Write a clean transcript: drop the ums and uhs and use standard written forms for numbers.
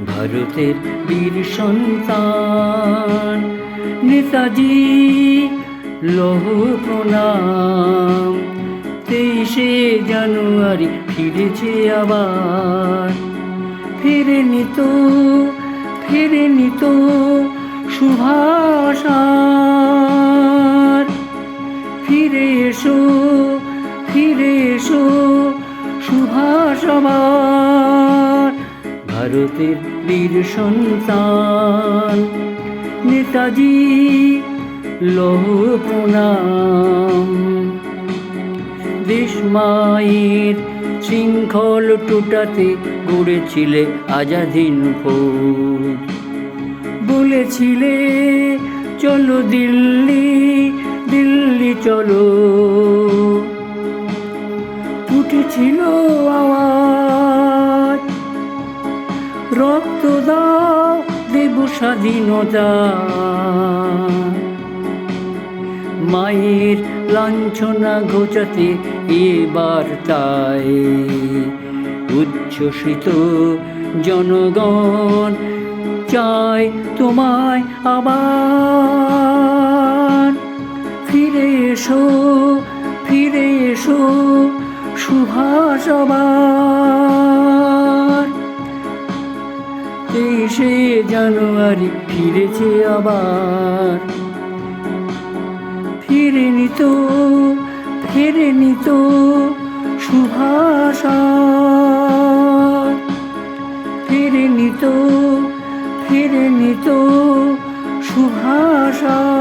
ভারতের বীর সন্তান নেতাজি লৌহ প্রণাম। 23শে জানুয়ারি ফিরেছে আবার, ফেরেনি তো সুভাষ আর। ফিরে এসো সুভাষ আবার। ভারতের বীর সন্তান নেতাজি লৌহ প্রণাম। দেশ মায়ের শৃঙ্খল টুটাতে গড়েছিলে আজাদিন ফৌজ। বলেছিলে চলো দিল্লি দিল্লি চলো, উঠেছিল আওয়াজ রক্ত দাও দেব স্বাধীনতা। মায়ের লাঞ্ছনা ঘোচাতে এবার তাই উচ্ছ্বসিত জনগণ চায় তোমায় আবার। ফিরে এসো সুভাষ আবার। 23শে জানুয়ারি ফিরেছে আবার, ফেরেনি তো সুভাষ আর। ফেরেনি তো সুভাষ আর।